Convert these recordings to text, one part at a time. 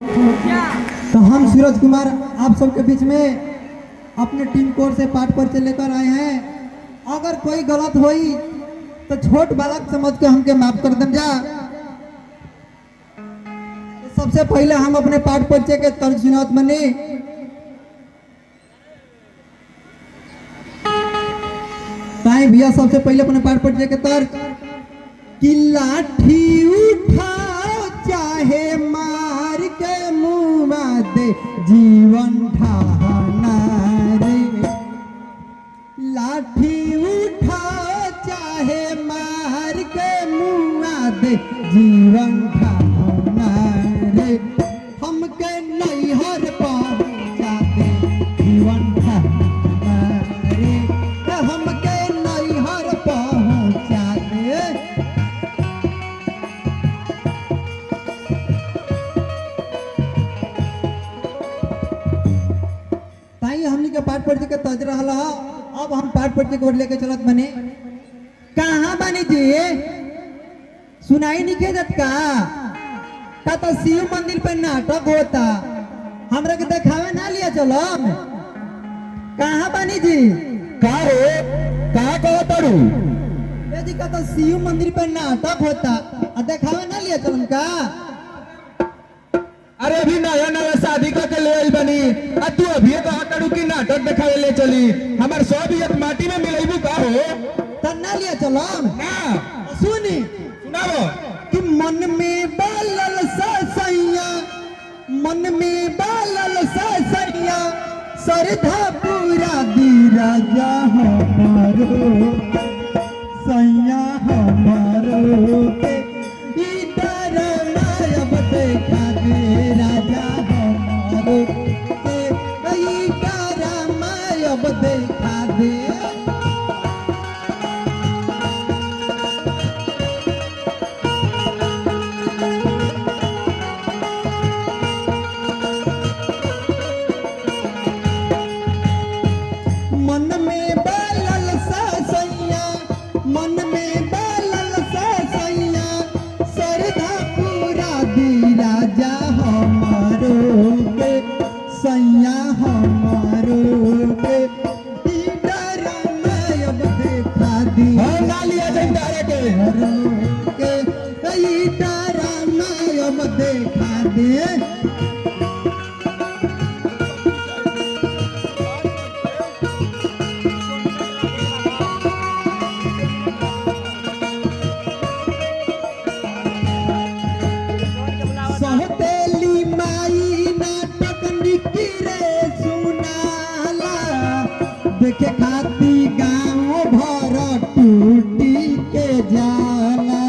तो हम सूरज कुमार आप सबके बीच में अपने टीम कोर से पाठ परिचय लेकर आए हैं। अगर कोई गलत हुई तो छोट बालक समझ के हमके माफ कर दें जा। तो सबसे पहले हम अपने पाठ परिचय के तर्ज सुनात बने। ताई भैया सबसे पहले अपने पाठ परिचय के तर्ज कि लाठी उठाओ चाहे मार के मुआ दे जीवन ठाना रे। लाठी उठाओ चाहे मार के मुआ दे जीवन ठाना रे। हमके नैहर पहुंचा दे जीवन ठाना रे। हमके नैहर पहुंचा दे। हमनी के पाठ परिचय के तज रहा। अब हम पाठ परिचय को लेके चलत बने। कहाँ बनी जी सुनाई नहीं खेजत का तो शिव मंदिर पे नाटक होता हमरा के दिखावे ना लिया चलो। कहाँ बनी जी का हो का कहो तड़ू जी का तो शिव मंदिर पे नाटक होता दिखावे ना लिया चलो का। अरे अभी नया नया शादी का के ले आई बनी आ तू अभी कहा तड़ू की नाटक दिखावे ले चली हमार सब एक माटी में मिलेबू का हो तना लिया चलो ना सुनी सुनाओ कि मन में बालल सैया मन में बालल सैया सरधा पूरा दी राजा हमारो सैया हमारो के इधर मायब देखा दे राजा हमारो के इधर मायब देखा दे। मन में बालल सैया मन में बालल सैया सरधा पूरा दी राजा हमारो के सैया हमारो के इधर मायब देखा दी हम ना लिया जाए तारे के इधर मायब देखा दे। सहतेली माई नाटक निकिरे सुनाला देखे खाती गाँव भर टूटी के जाला।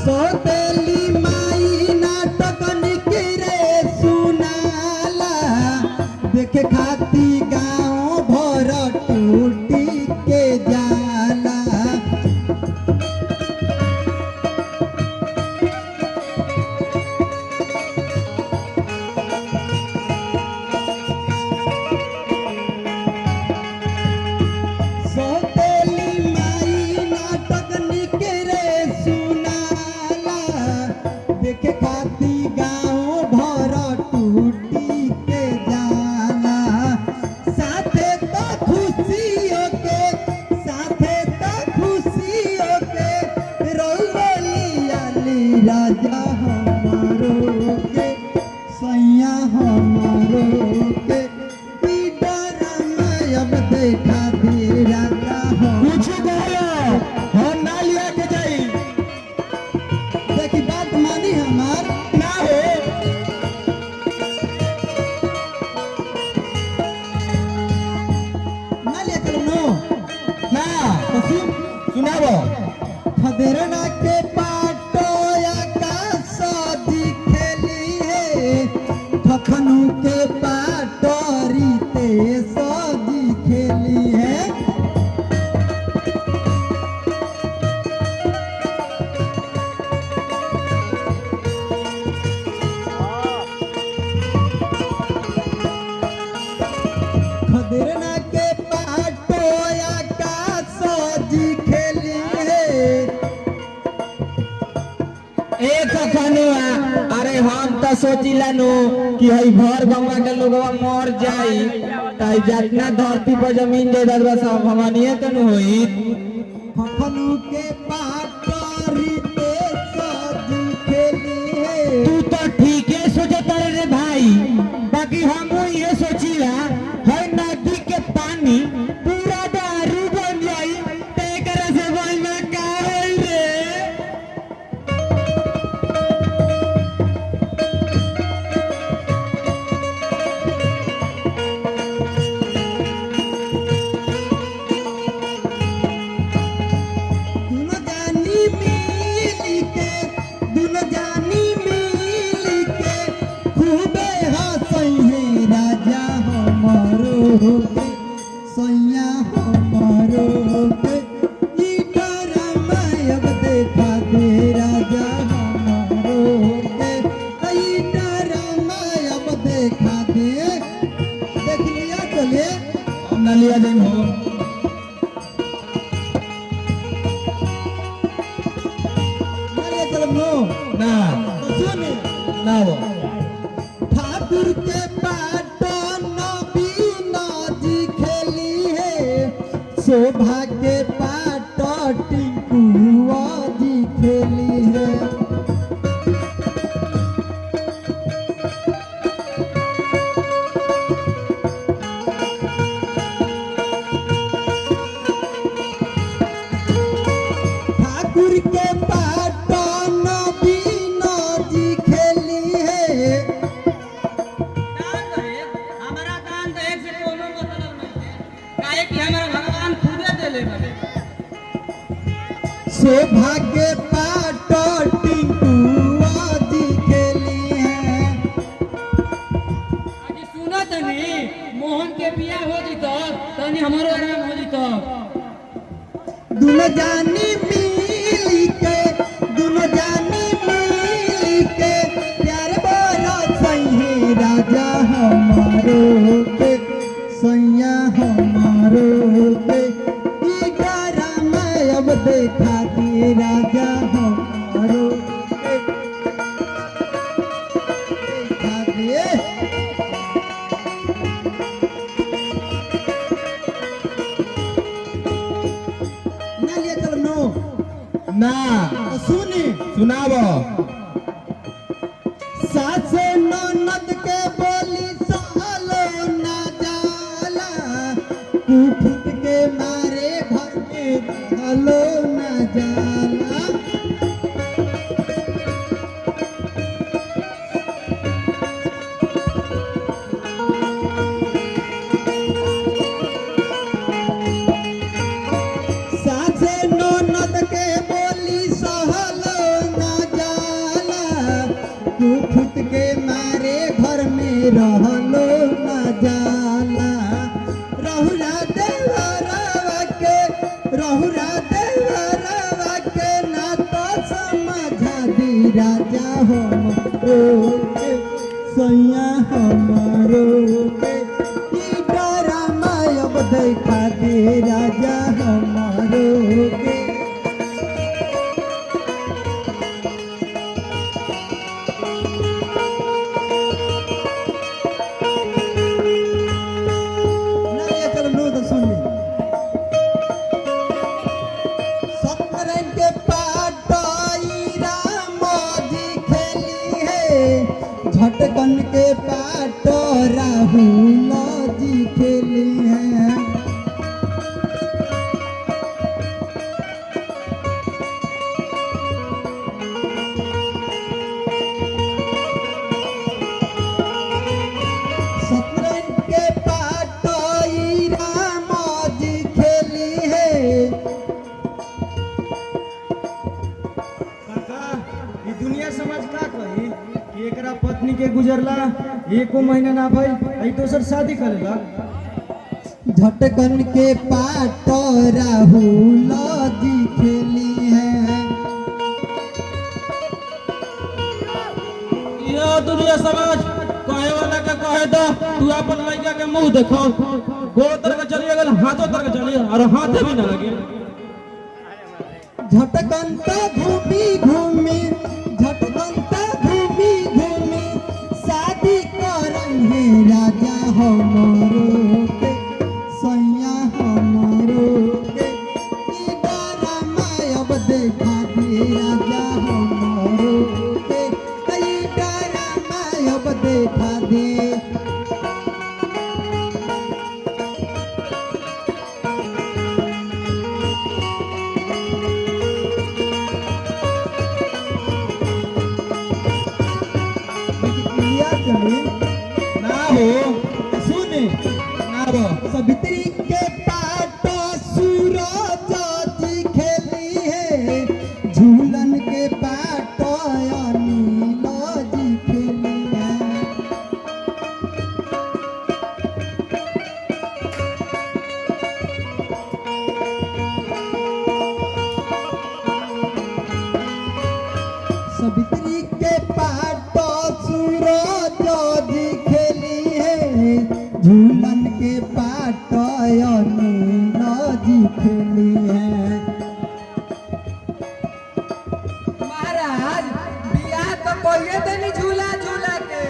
सहतेली माई नाटक निकिरे सुनाला देखे खाती गाँव भर टूटी के जाला। सहतेली माई नाटक निकिरे सुनाला देखे खाती गाँव भर टूटी के जाला। देरना के पाटोया का सजी खेली है। एक कखनुआ अरे हम तो सोचिला नु कि हई भर गंगा के लोगवा मर जाई ताई जितना धरती पर जमीन जायदाद बा सब हमनिए त नु होई। खखनू के पाटरी पे सजी खेली है। तू तो ठीक है सोचत रे भाई, बाकी हम ये सोचिला हई नदी के पानी पूरा दारू बन जाई ते एकरा से भाई में का होई रे। दुनो जानी मिली के खूबे हंसई है राजा हमारो के सैया हमारो के। ई डरामाय अब देखा दे राजा हमारो के। ई डरामाय अब देखा दे। देख लिया चले हम ना लिया जाई हो मारे चल नो ना तो सुन ना वो ठाकुर के पाटन बीना जी खेली है। शोभा के पाट टिंकुआ जी खेली है। ठाकुर के पाटन बीना जी खेली है। दान करे हमारा दान दहेज से कोनो मतलब नहीं है, काहे कि हमारा भगवान खुदे देले बने। शोभा के पाट टिंकुआ जी खेली है। आज सुना तनी मोहन के बियाह हो जितो तनी हमारो आराम हो जितो। दुनो जानी मिली के दुनो जानी मिली के प्यार बरसई है राजा हमारो के सैया हमारो के। ई डरामाय अब देखा दे राजा हमारो के। देखा दे ना लिया चल नो ना तो सुनी सुनाबो सासे ननद के बोली सहलो ना जाला। कुफुत के मारे घर में रहलो ना जाला। सासे ननद के बोली सहलो ना जाला। कुफुत के मारे घर में रहलो ना जाला। रहुरा देवरवा के ना तो समझा दी राजा हमरो के सैया हमारो के। ई डरामाय अब देखा दे राजा हमारो के। ना ये चल नो तो सुन ले सतरंग के पाटई राम जी खेली है। झटकन के पाट राहुल जी खेली है। शतरंज के पाटई राम जी खेली है। काका ये दुनिया समझ का कही कि एकरा पत्नी के गुजरला एको महीना ना भइल आई दोसर शादी करेला। झटकन के पाट राहुल जी खेली है। यो दुनिया समाज कहे वाला के कहे दो तू अपन लड़का के मुंह देखो गोड़ तर के चलिए गल हाथों तर के चलिए और हाथे भी ना लगे झटकंता घूमी घूमी झटकंता घूमी घूमी शादी करन है राजा हमरो के सैया हमरो के ई डरमा अब देखा दे राजा हमरो के ई डरमा अब देखा दे लिया चले ना हो सुने ना हो सवित्री के पाट सूरज जी खेली है झूलन के पाट अनिल जी खेली है सवित्री के पाट सूरज जी खेली है झूलन के पाट अनिल जी खेली है महाराज बियाह तो कोई देनी झूला झूला के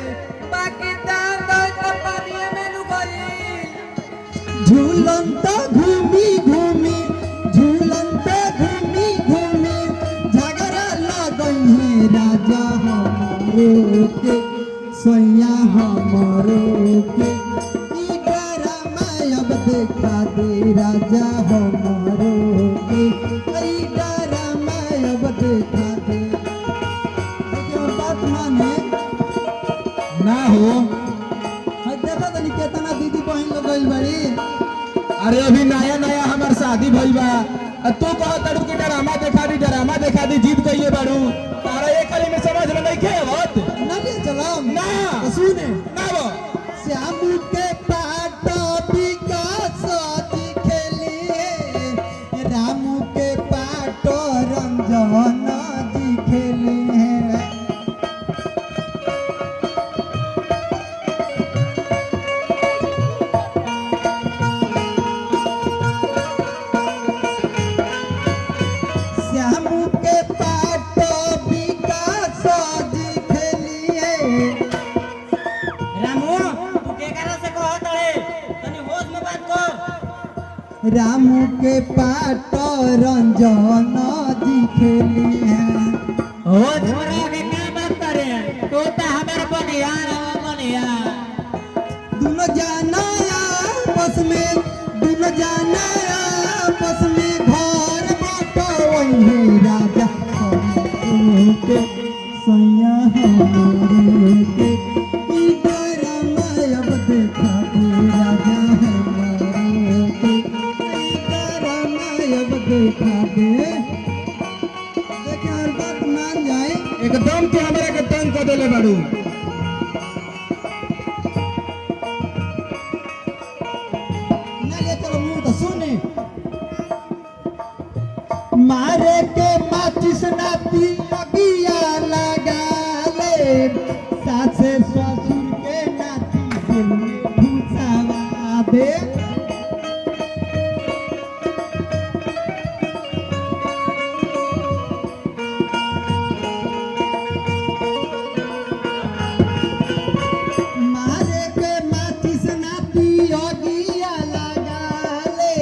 बाकी दान दो तो पानी में नु गई झूलन तो घूमी घूमी झूलन तो घूमी घूमी झगड़ा लगई है राजा हमरो के सैया हमरो के ई डरमा अब देखा दे राजा हमरो के ई डरमा अब देखा दे देखिए बात माने ना हो देखा तनी केतना दीदी बहन लोग गइल बड़ी अरे अभी नया नया हमार शादी भइल बा तू कह तड़ू के ड्रामा देखा दी जीत गइए बाड़ू तारा एक खाली में समझ में नहीं के होत ना ले चलम ना। तो सुने ना वो श्याम के पाट विकास जी खेली है राम के पाट रंजन जी खेली है श्याम के पाट विकास जी खेली है रामू तू केकरा से कहत रे तनी होश में बात कर राम के पाट रंजन जी खेली है हो छोरा के क्या बात करे तो हमारे बनिया बनिया दोनों जाना आपस में दोनों जाना आपस में घर बाटो वही राजा हमरो के सैया हमरो के ई डरमा अब देखा दे राजा हमरो के ई डरमा अब देखा दे देखिए और बात मान जाए एकदम तू हमरा के तंग कर देले बाड़ू ना ले चलो मुंह तो सुने मारे के माचिस नाती अगिया लगा ले सासे ससुर के नाती दिल में घुसावा दे मारे के माचिस नाती अगिया लगा ले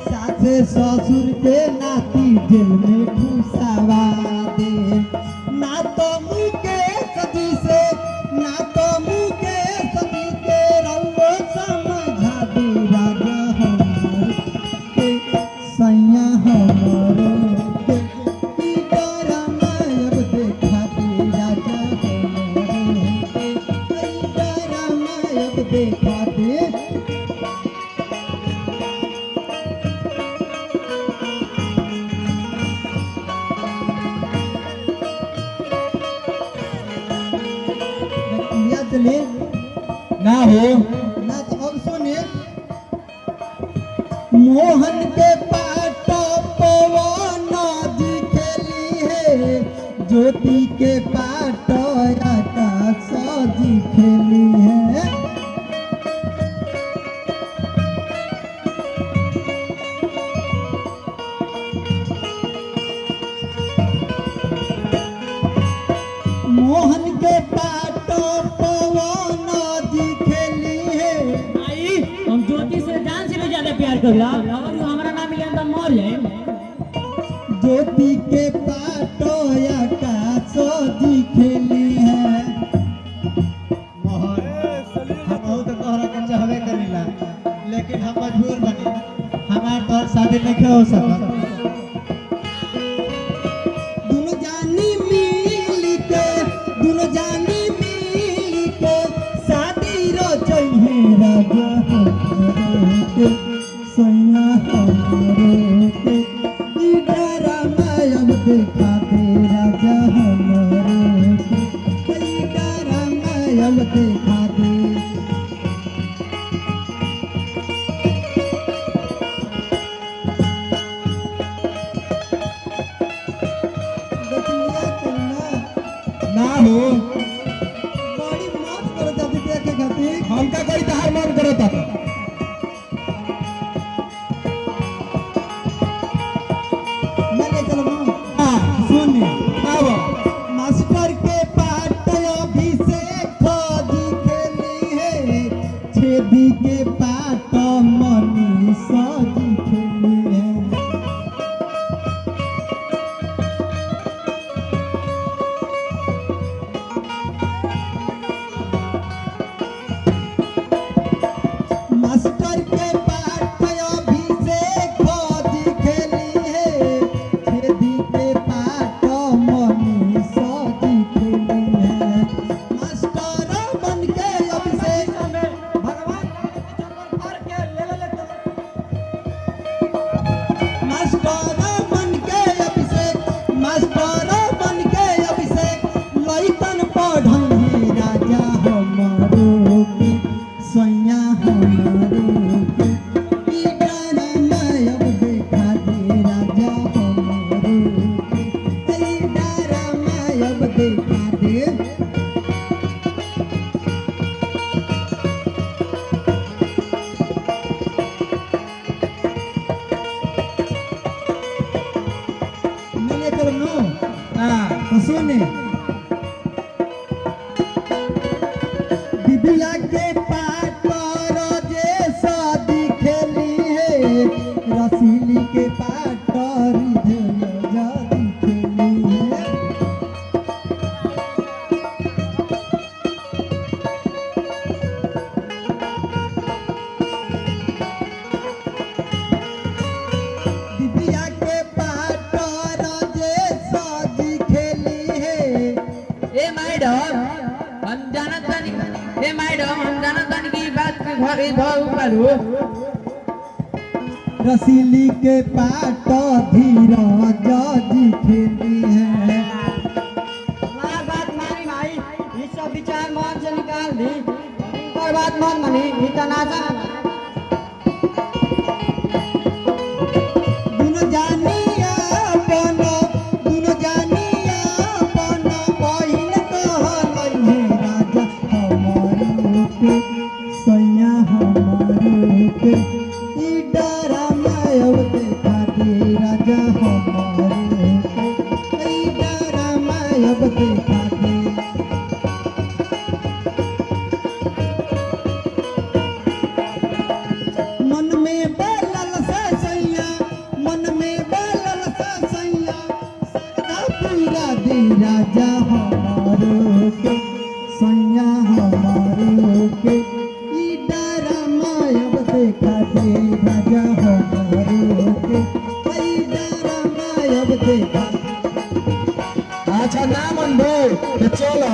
सासे ससुर के नाती दिल में घुसावा दे ना तो मुँह के सदी से ना तो मुँह के सदी के रउआ समझा दे राजा हमर के सैया हमर के ई डरमा अब देखा दे राजा हमर के ई डरमा अब देखा दे लिया चले ना हो ना तो अब सुने मोहन के पाट पवन जी खेली है ज्योति के पाट आकाश जी खेली मोहन के पाट पवन जी खेली है। भाई हम ज्योति से जान से भी ज्यादा प्यार करला, अगर वो हमारा नाम मिले तो मर जाए। ज्योति के पाट आकाश जी खेली है। हम बहुत तोहरा के चाहबे करेला, लेकिन हम मजबूर बनी, हमार तोहर शादी नहीं हो सकत। दोनों जानी मिल के शादी रो चाहिए राजा हमारे के सैया हमारे के ई डरा मायब देखा दे राजा हमारे के ई डरा मायब देखा दे। देखिए करना ना हो बड़ी मौत करो जाती देखे खातिर। हम का कोई तहार मन करता मैं ले चलो हां सुन आओ मास्टर के पाट अभिषेक जी खेली है। छेदी के पाट मनीष जी खेली है। मास्टर के पाट अभिषेक जी खेली है। छेदी के पाट मनीष जी खेली है। मास्टर बन के अभिषेक मास्टर बन के अभिषेक लइकन पढ़ई राजा हमारो के सैया हमारो के ई गाना मायब देखा दे राजा हमारो के ई गाना मायब देखा दे। मैंने कर नो हां सुने बिबिया के पाट जे शादी खेली है। रसीली के पाट रिझल जादी खेली है। बिबिया के पाट जे शादी खेली है। ए मैडम हम जानत बानी, ए मैडम हम जानत बानी कि ई बात के घर भाव करू। रसीली के पाट धीरज जी खेली है। हमार बात मानी भाई, ये सब विचार मन से निकाल दी, और बात मन मानी ई तनाजा दुनो जानिया अपन बहिन कहलई है राजा हमारो के सैया हमारो के ई डरा मायब देखा दे राजा हमारो के ई डरा मायब देखा दे। मन में बलल से सैया मन में बलल से सैया सदा पूरा दे राजा हमारो के सैया हमारो के ई डरा मायब देखा दे राजा हमारो के ई डरा मायब देखा। अच्छा ना मन भो तो चलो